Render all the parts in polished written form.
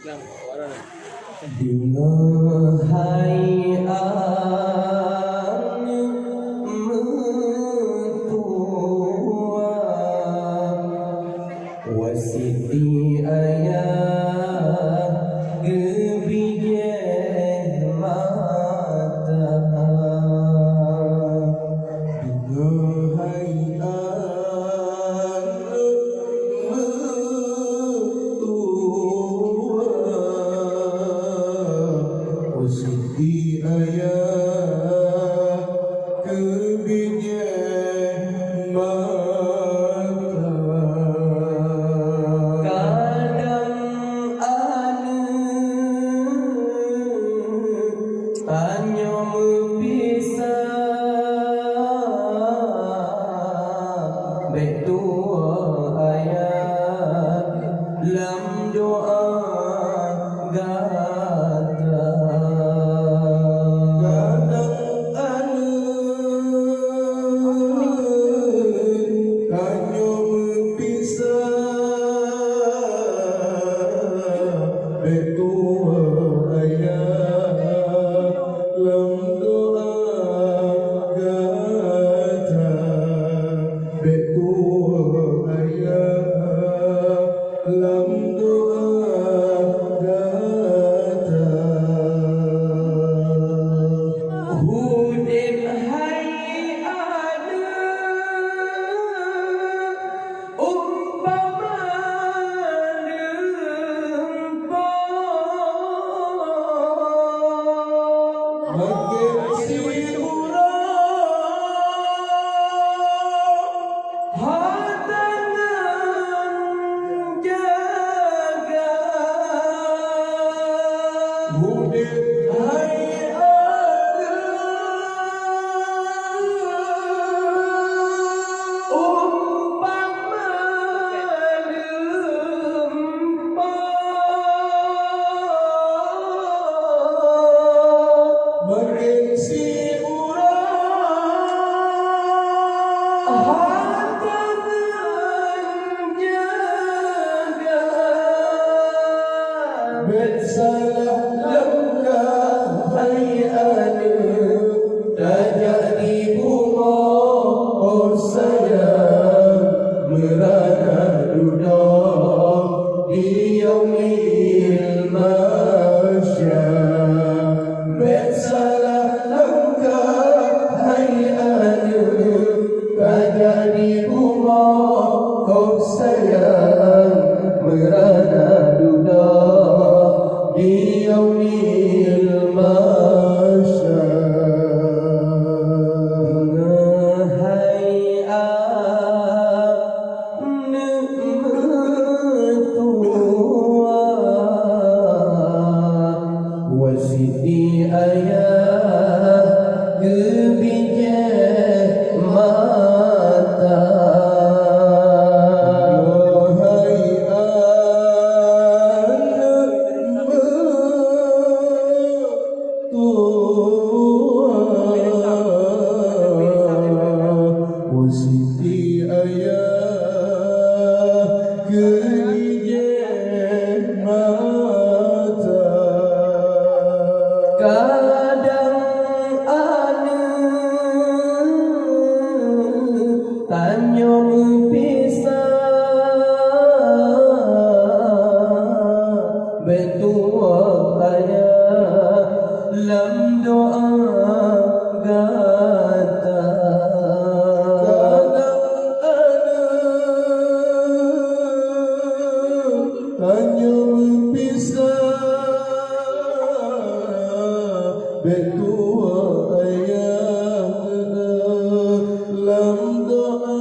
Dengar hai ang mentua wasiti ayah gebijeh mata. Dengar hai ang mentua wasiti ayah gebijeh mata. Kadang hanya berpisah betua ayat lam doa gata. Kadang hanya berpisah betua ayat lam doa gata. Betua ayat lam doa gata. Hudin hai ada umpama dempah makin si urang hatangan jaga. Hudin hai ada umpama dempah makin si urang hatangan jaga. Bersalah langkah hai ada tajak di bunga oh sayang merana duda di yaumil mahsyar. Bersalah langkah hai ada tajak di bunga oh sayang merana duda di yaumil mahsyar. Hai mentua wasiti ayah gebijeh mata. Hai wasiti ayah gebijeh mata. Kadang hanya berpisah betua ayah lam doa gata. Kadang hanya berpisah betua ayah lam doa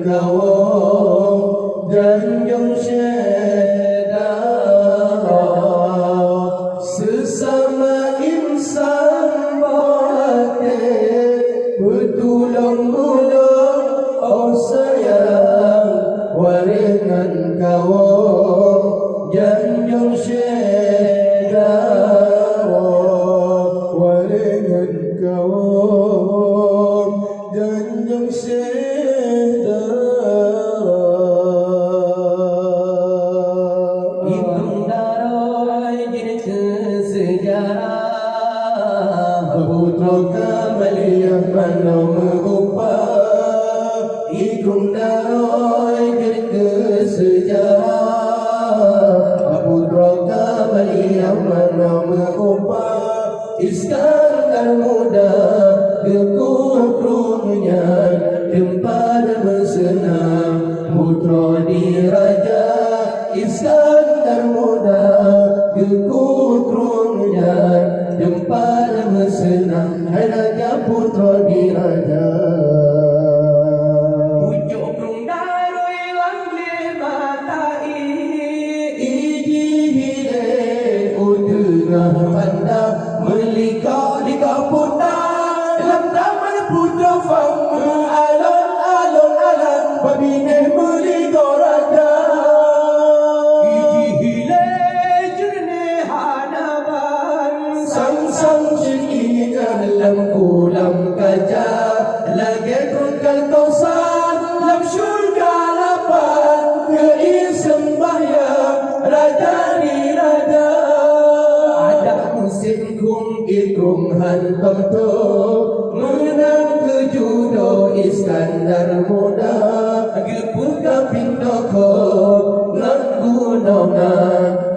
kau janjung syedara sesama insan batin bertolong-tolong oh sayang waringan kau janjung syedara waringan kau janjung syedara hitung darah jenis sejarah putra kamaliyah mana mengupah hitung darah jenis sejarah putra kamaliyah mana mengupah Iskandar muda kekukrungnya tempat bersenang putra diraja Iskandar muda kekukrungnya tempat bersenang hai raja putra diraja pucuk krung daroi lamble matai iji hile udengah pandang Melika di kaputa dalam taman putra fama alon babine melika raja iji hile jerne hanaban sang syekh dalam kulam kaca lagi kungkal kausan dalam syurga lapan kei sembahyang raja di raja ada musim ikung hantam tu menang ke judo Iskandar muda gebuka pintu ko nanggunona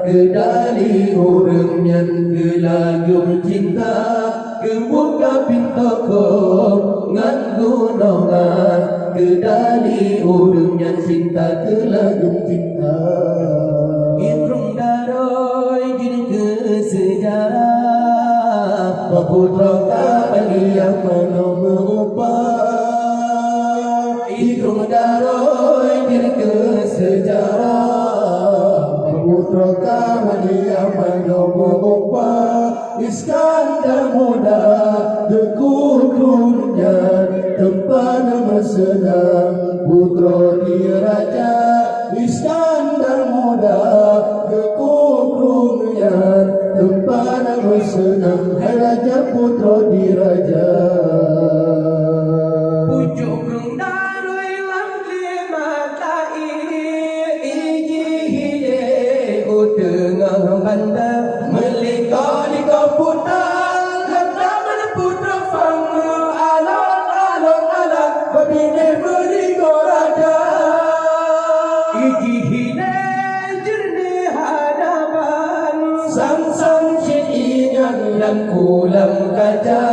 kedali urang yang gelagum cinta gebuka pintu ko nanggunona kedali urang yang cinta gelagum cinta ikung daroi jadi sejarah putra kamaliyah mana mengupah ikung daroi dirke sejarah putra kamaliyah mana mengupah Iskandar muda kekukrungnya tempat bersenang putra diraja Iskandar muda kekukrungnya tempat bersenang hai raja putra diraja pucuk krung daroi lamble matai iji hile udengah bandar melika di kaputa lantaman putra fama alon babine melika raja iji hile jerne hadapan sang dalam kulam kaca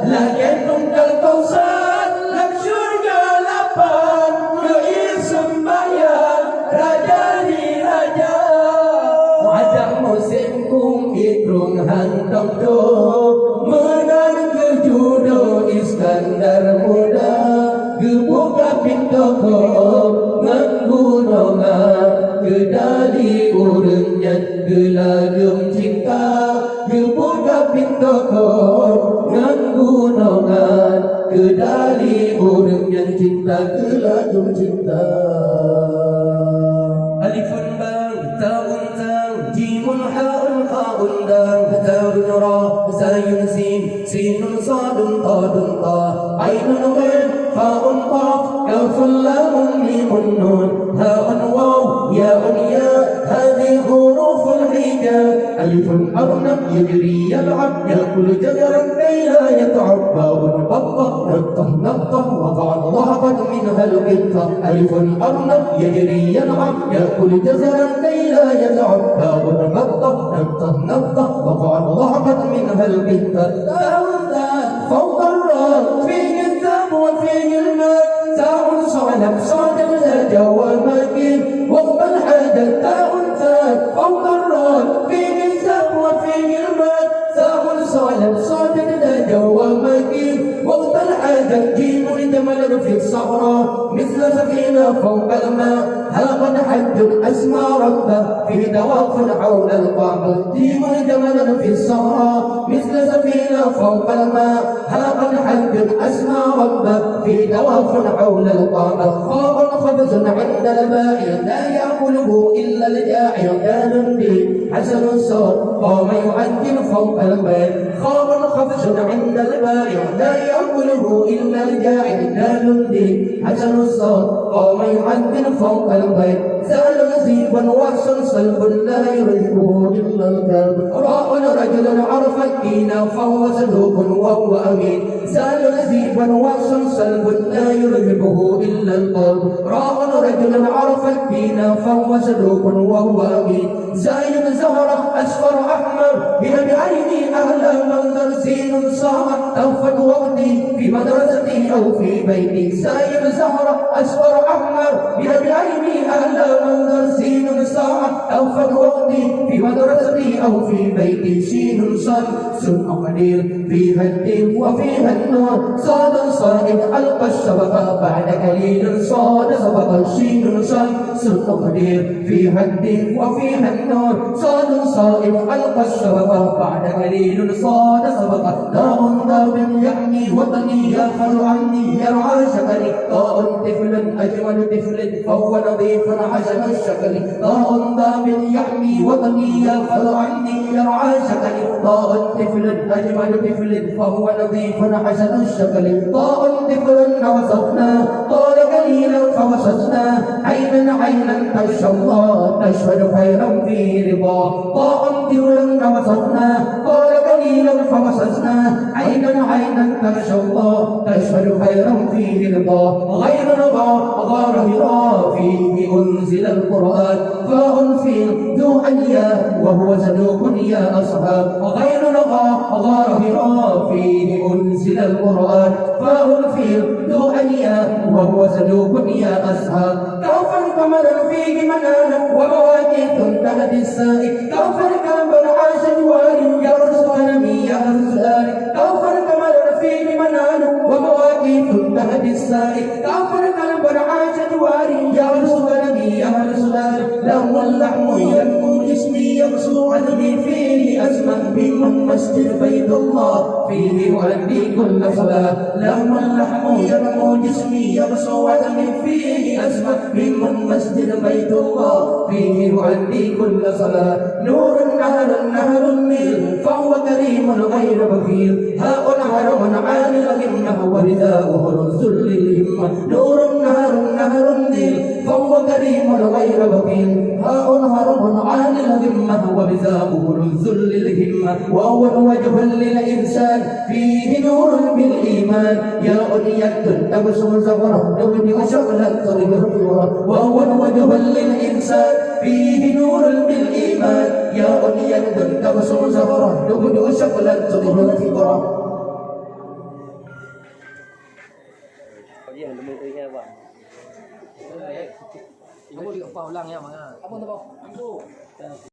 lagi tunggal kausan dalam syurga lapan kei sembahyang raja di raja ada musim kung ikrung hantam tu menang ke judo Iskandar muda gebuka pintu ko nanggunona kedali urang yang gelagum cinta gebuka pintu ko nanggunongan kedali urang yang cinta gelagum cinta alifun bang taun tang jimun haun khaun dang taun ra sayun sinun sadun tadun ta ainun ghain faun qaf kafun lamun mimun nun haun waw yaun ya hadhihi huruful hijab ألف أرنب يجري يلعب يأكل جزرا كي لا يتعب باء بطة نطة وقعت ضحكت منها القطة ألف أرنب يجري يلعب يأكل جزرا كي لا يتعب باء بطة نطة وقعت ضحكت منها القطة فوق الراء فيه الذهب وفيه الماء تاء صعلب صادق لا جواب مكين وقت الحاجة تاء فوق الراء فيه الذهب وفيه الماء تاء صعلب صادق لا جواب مكين وقت الحاجة جيم جمل في الصحراء مثل سفينة فوق الماء ها قد حج أسمى ربه في دواف حول القعبة ديم جمل في الصحراء مثل سفينة فوق الماء ها قد حج أسمى ربه في دواف حول القعبة خاء خبز عند الماء لا يأكله إلا الجائع كان به حسن الصوت قام يعجل فوق الماء خاء خبز عند الماء لا يأكله إلا الجائع كان به حسن الصوت قام يعجل فوق الماء زال نزيبا وحسن صلب لا يرجبه إلا الكلب راء رجل عرف الدين فهو صدوق وهو أمين زال نزيبا وحسن صلب لا يرجبه إلا القلب راء رجل عرف الدين فهو صدوق وهو أمين زايد زهرة أصفر أحمر بها بعيني أهل منظر سين صاغ توفت وقتي في مدرستي أو في بيتي زايد زهرة أصفر أحمر بها بعيني أهل منظر سين صاغ توفت وقتي في مدرستي أو في بيتي سين صاد قدير فيها الدين وفيها النور صاد صائد ألقى الشبكة بعد قليل صاد سبق الشين صاد قدير فيها الدين وفيها النور صاد صائد ألقى الشبكة بعد قليل صاد سبق داء داب يحمي وطني يغفر عني يرعى شكلي داء طفل أجمل طفل فهو نظيف حسن الشكل داء داب يحمي وطني يغفر عني يرعى شكلي داء طفل أجمل طفل فهو نظيف حسن الشكل داء طفل وصفنا طال قليلا فوسسنا عينا تشفى الله تشهد خيرا في رضا طاعا طفلا وصفنا طال قليلا فوسسنا عينا تشفى الله تشهد خيرا في رضا غير رضا غار هرا فيه أنزل القرآن فاء في ذو أنيا وهو صدوق يا أصحاب غير رضا غار هرا فيه أنزل القرآن فاء في ذو أنيا وهو صدوق يا أصحاب كوفا قمرا فيه منانا ومواقيت تهدي السائق كوفا كلبا عاش جواري يرس غنمي يهرس داري كوفا قمرا فيه منانا ومواقيت تهدي السائق كوفا كلبا عاش جواري يرس غنمي يهرس داري له اللحم ينمو جسمي يبسو عدمي فيه أسمى من مسجد بيت الله فيه يؤدي كل صلاة له اللحم ينمو جسمي يبسو عدمي فيه أسمى من مسجد بيت الله فيه يؤدي كل صلاة نور نهر النيل فهو كريم غير بخيل هاء نهر عالي الهمة ورداؤه ذل الهمة نور نهر النيل فهو كريم غير بخيل هاء نهر عالي الهمة ورداؤه ذل الهمة وهو وجه للإنسان فيه نور بالإيمان يا أنية تبسم زهرة نبني وشغلة تظهر وهو وجه للإنسان فيه نور بالإيمان يا أنية تبسم زهرة نبني وشغلة تظهر Kamu juga paulang ya, Mang. Kamu tuh,